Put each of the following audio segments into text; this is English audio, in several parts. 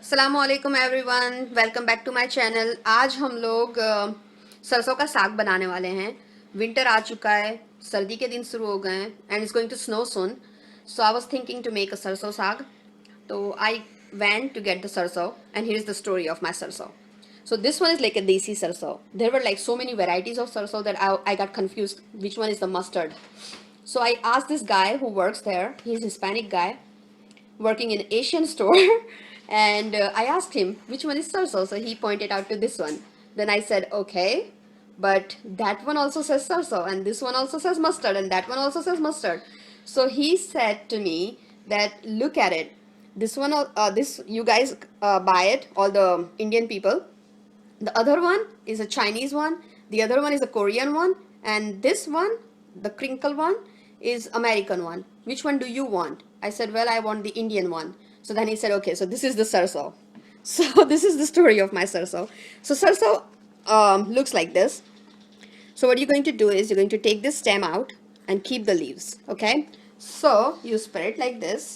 अस्सलामुअलैकुम everyone, welcome back to my channel. आज हम लोग सरसों का साग बनाने वाले हैं। विंटर आ चुका है, सर्दी के दिन शुरू हो गए हैं and it's going to snow soon. So I was thinking to make a sarson saag. तो आई went to get the sarso, and here's the story of my sarso. So this one is like a desi sarso. There were like so many varieties of sarso that I got confused which one is the mustard. So I asked this guy who works there. He's a Hispanic guy working in Asian store, and I asked him which one is sarso. So he pointed out to this one. Then I said, okay, but that one also says sarso, and this one also says mustard, and that one also says mustard. So he said to me that look at it. This one, this you guys buy it, all the Indian people. The other one is a Chinese one. The other one is a Korean one, and this one, the crinkle one, is American one. Which one do you want? I said, well, I want the Indian one. So then he said, okay, so this is the sarso. So this is the story of my sarso. So sarso looks like this. So what you're going to do is you're going to take this stem out and keep the leaves. Okay. So you spread it like this,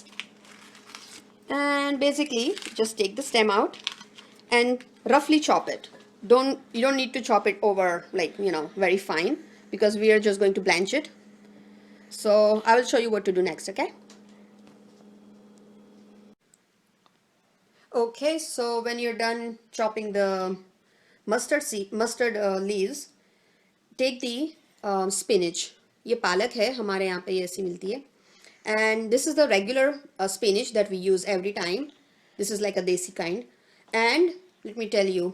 and basically just take the stem out and roughly chop it. You don't need to chop it over, like, very fine, because we are just going to blanch it. So I will show you what to do next. Okay, so when you're done chopping the mustard leaves, take the spinach. ये पालक है, हमारे यहाँ पे ये ऐसी मिलती है. And this is the regular spinach that we use every time. This is like a desi kind. And let me tell you,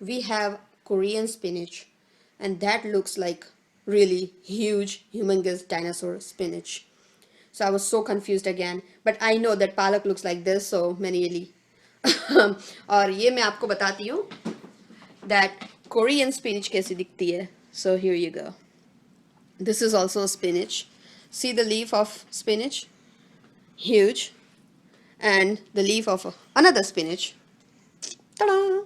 we have Korean spinach, and that looks like really huge, humongous dinosaur spinach. So I was so confused again, but I know that palak looks like this, so मैंने ये ली. और ये मैं आपको बताती हूँ that Korean spinach कैसी दिखती है. So here you go. This is also spinach. See the leaf of spinach? Huge. And the leaf of another spinach. Ta-da!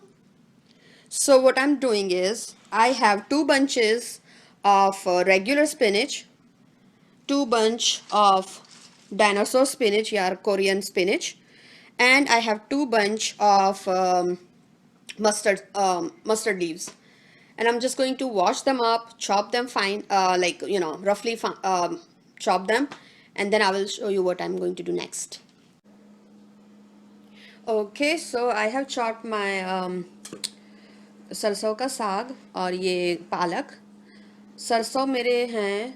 So what I'm doing is I have two bunches of regular spinach, two bunch of dinosaur spinach or Korean spinach, and I have two bunch of mustard leaves. And I'm just going to wash them up, chop them fine, like, roughly chop them, and then I will show you what I'm going to do next. Okay, so I have chopped my सरसों का साग और ये पालक. सरसों मेरे हैं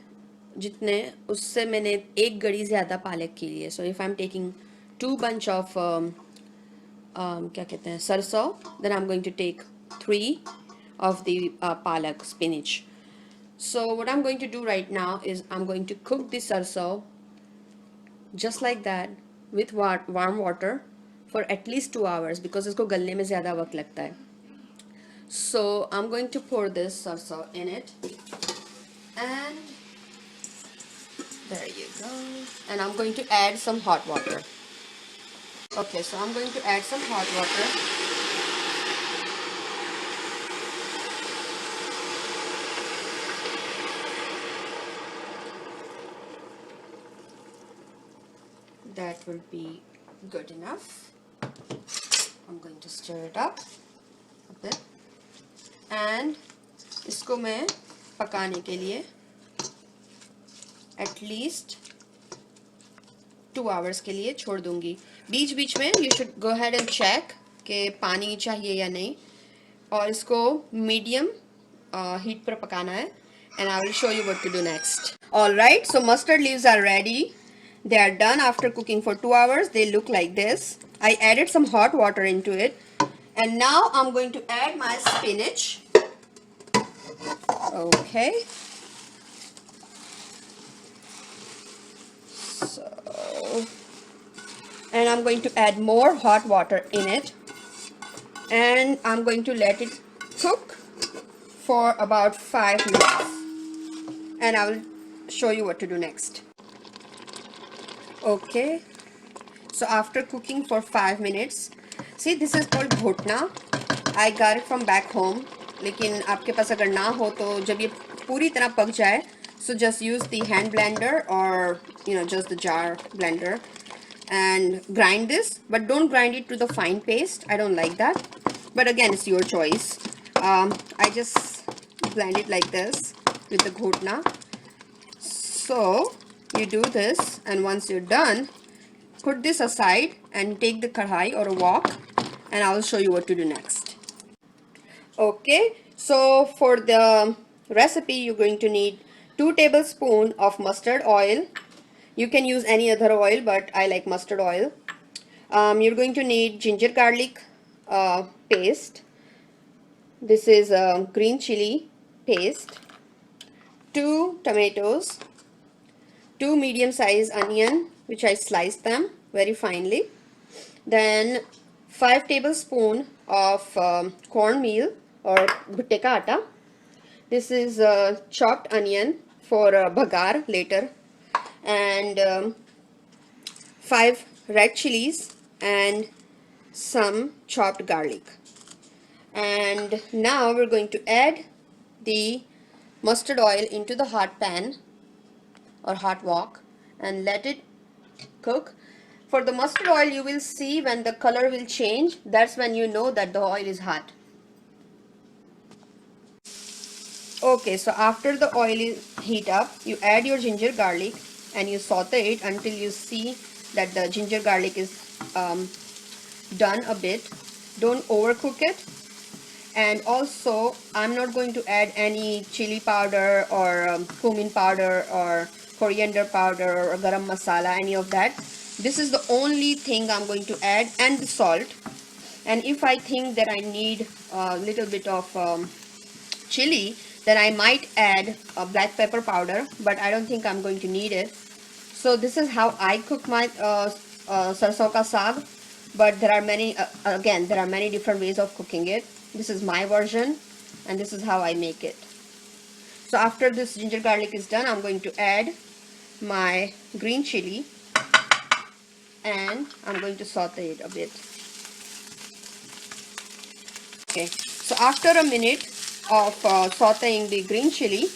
जितने, उससे मैंने एक गड़ी ज़्यादा पालक की लिए. So if I am taking two bunch of क्या कहते हैं sarson, then I am going to take 3 of the palak spinach. So what I'm going to do right now is I'm going to cook the sarso just like that with warm water for at least 2 hours, because इसको गलने में ज़्यादा वक्त लगता है. So I'm going to pour this sarso in it, and there you go. And I'm going to add some hot water. Okay, so I'm going to add some hot water. That will be good enough. I'm going to stir it up a bit, and इसको मैं पकाने के लिए at least 2 hours के लिए छोड़ दूंगी. बीच बीच में you should go ahead and check कि पानी चाहिए या नहीं, और इसको medium heat पर पकाना है. And I will show you what to do next. Alright, so mustard leaves are ready. They are done after cooking for 2 hours. They look like this. I added some hot water into it. And now I'm going to add my spinach. Okay. So, and I'm going to add more hot water in it. And I'm going to let it cook for about 5 minutes. And I will show you what to do next. Okay, so after cooking for 5 minutes, see, this is called bhotna. I got it from back home. लेकिन आपके पास अगर ना हो तो जब ये पूरी तरह पक जाए, so just use the hand blender or just the jar blender. and grind this, but don't grind it to the fine paste. I don't like that, but again, it's your choice. I just blend it like this with the ghotna. So you do this, and once you're done, put this aside and take the kadhai or a wok, and I'll show you what to do next. Okay, so for the recipe, you're going to need 2 tablespoons of mustard oil. You can use any other oil, but I like mustard oil. You're going to need ginger garlic paste. This is green chili paste, 2 tomatoes, 2 medium-sized onion, which I sliced them very finely. Then 5 tablespoons of cornmeal or bhutte ka atta. This is chopped onion for bhagar later, and 5 red chilies and some chopped garlic. And now we're going to add the mustard oil into the hot pan or hot wok and let it cook. For the mustard oil, you will see when the color will change. That's when you know that the oil is hot. Okay, so after the oil is heat up, you add your ginger garlic and you saute it until you see that the ginger garlic is done a bit. Don't overcook it. And also, I'm not going to add any chili powder or cumin powder or coriander powder or garam masala, any of that. This is the only thing I'm going to add, and the salt. And if I think that I need a little bit of chili, then I might add a black pepper powder, but I don't think I'm going to need it. So this is how I cook my sarson ka saag. But there are many, again, there are many different ways of cooking it. This is my version, and this is how I make it. So after this ginger garlic is done, I'm going to add my green chili, and I'm going to saute it a bit. Okay, so after a minute of sauteing the green chili,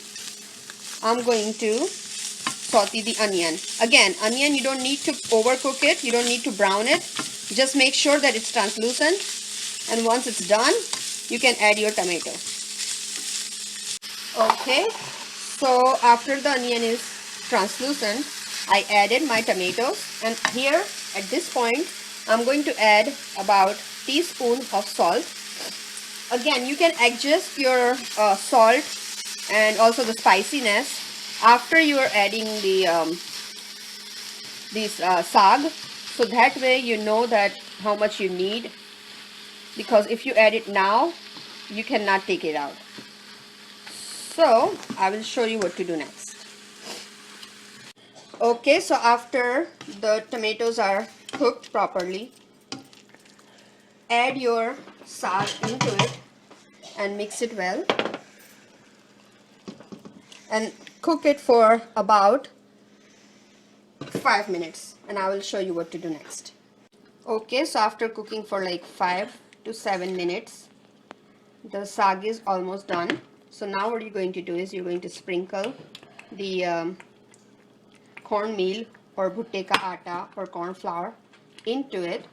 I'm going to saute the onion. Again, onion, you don't need to overcook it, you don't need to brown it. Just make sure that it's translucent, and once it's done, you can add your tomato. Okay, so after the onion is translucent, I added my tomatoes, and here at this point, I'm going to add about teaspoon of salt. Again, you can adjust your salt and also the spiciness after you are adding the saag, so that way you know that how much you need, because if you add it now, you cannot take it out. So I will show you what to do next. Okay, so after the tomatoes are cooked properly, add your saag into it and mix it well and cook it for about 5 minutes, and I will show you what to do next. Okay, so after cooking for like 5 to 7 minutes, the saag is almost done. So now what you're going to do is you're going to sprinkle the cornmeal or bhutte ka atta or corn flour into it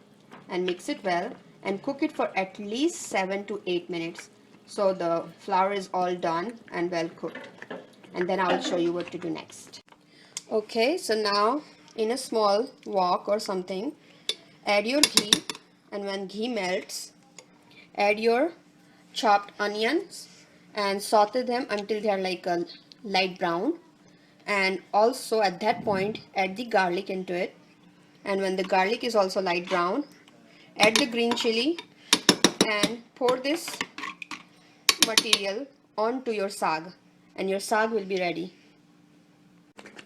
and mix it well and cook it for at least 7 to 8 minutes. So the flour is all done and well cooked. And then I will show you what to do next. Okay, so now in a small wok or something, add your ghee, and when ghee melts, add your chopped onions and saute them until they are like a light brown. And also at that point, add the garlic into it, and when the garlic is also light brown, add the green chili and pour this material onto your saag, and your saag will be ready.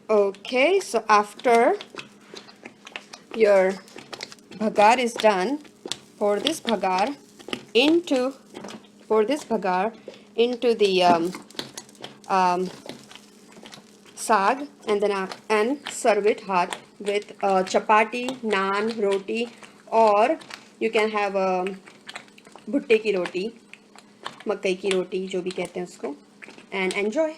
Okay, so after your bhagar is done, pour this bhagar into the saag, and then serve it hot with chapati, naan, roti, or you can have bhutte ki roti, makai ki roti, जो भी कहते हैं उसको, and enjoy.